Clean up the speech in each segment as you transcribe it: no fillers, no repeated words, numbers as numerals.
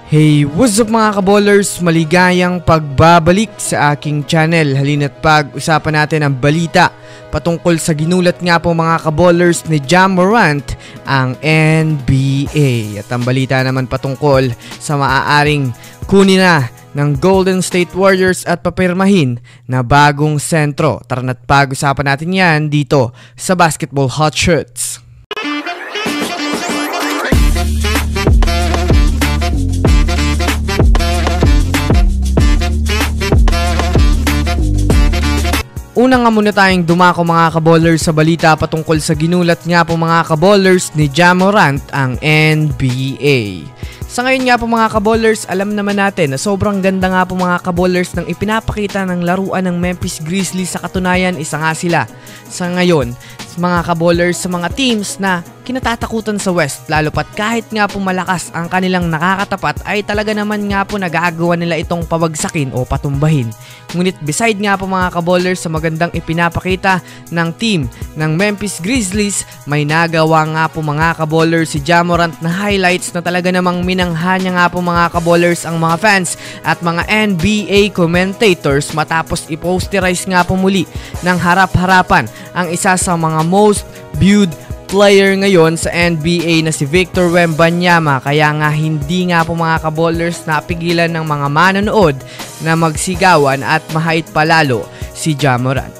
Hey, what's up mga kaballers? Maligayang pagbabalik sa aking channel. Halina't pag-usapan natin ang balita patungkol sa ginulat nga po mga kaballers ni Ja Morant, ang NBA. At ang balita naman patungkol sa maaaring kunin na ng Golden State Warriors at papirmahin na bagong sentro. Tara na't pag-usapan natin yan dito sa Basketball Hot Shots. Una nga muna tayong dumako mga kaballers sa balita patungkol sa ginulat nga po mga kaballers ni Ja Morant, ang NBA. Sa ngayon nga po mga kaballers, alam naman natin na sobrang ganda nga po mga kaballers ng ipinapakita ng laruan ng Memphis Grizzlies. Sa katunayan, isa nga sila sa ngayon mga kaballers sa mga teams na kinatatakutan sa West, lalo pat kahit nga po malakas ang kanilang nakakatapat ay talaga naman nga po nagagawa nila itong pabagsakin o patumbahin. Ngunit beside nga po mga kaballers sa magandang ipinapakita ng team ng Memphis Grizzlies, may nagawa nga po mga kaballers si Ja Morant na highlights na talaga namang minangha niya nga po mga kaballers ang mga fans at mga NBA commentators matapos i-posterize nga po muli ng harap-harapan ang isa sa mga most viewed player ngayon sa NBA na si Victor Wembanyama. Kaya nga hindi nga po mga kaballers napigilan ng mga manonood na magsigawan at mahait palalo si Ja Morant.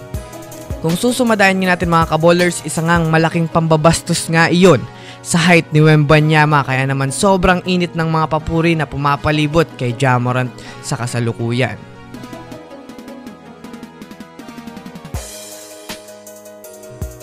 Kung susumadayan natin mga kaballers, isa ngang malaking pambabastos nga iyon sa height ni Wembanyama, kaya naman sobrang init ng mga papuri na pumapalibot kay Ja Morant sa kasalukuyan.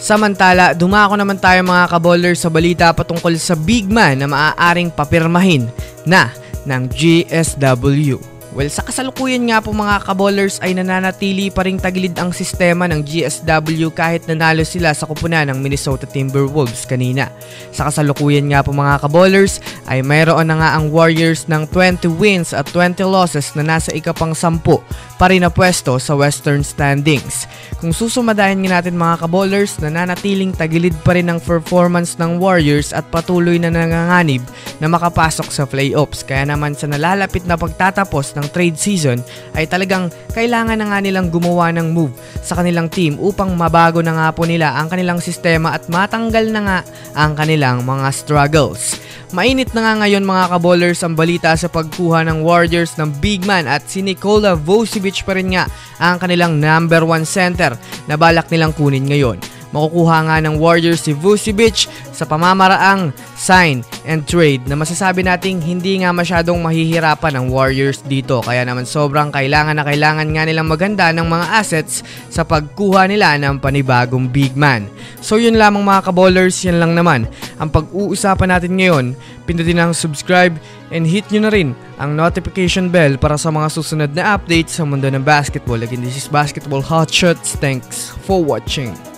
Samantala, dumako naman tayo mga kaballers sa balita patungkol sa big man na maaaring papirmahin na ng GSW. Well, sa kasalukuyan nga po mga kaballers ay nananatili pa ring tagilid ang sistema ng GSW kahit nanalo sila sa kupunan ng Minnesota Timberwolves kanina. Sa kasalukuyan nga po mga kaballers ay mayroon na nga ang Warriors ng 20 wins at 20 losses na nasa ikapang 10 pa rin na pwesto sa Western Standings. Kung susumadahin nga natin mga kaballers, nananatiling tagilid pa rin ang performance ng Warriors at patuloy na nanganganib na makapasok sa playoffs. Kaya naman sa nalalapit na pagtatapos ng trade season ay talagang kailangan na nga nilang gumawa ng move sa kanilang team upang mabago na nga po nila ang kanilang sistema at matanggal na nga ang kanilang mga struggles. Mainit na nga ngayon mga kaballers ang balita sa pagkuha ng Warriors ng big man at si Nikola Vucevic pa rin nga ang kanilang number 1 center na balak nilang kunin ngayon. Makukuha nga ng Warriors si Vucevic sa pamamaraang sign and trade na masasabi nating hindi nga masyadong mahihirapan ng Warriors dito. Kaya naman sobrang kailangan nga nilang maganda ng mga assets sa pagkuha nila ng panibagong big man. So yun lamang mga kaballers, yan lang naman ang pag-uusapan natin ngayon. Pindutin ang subscribe and hit nyo na rin ang notification bell para sa mga susunod na updates sa mundo ng basketball. Again, this is Basketball Hot Shots. Thanks for watching.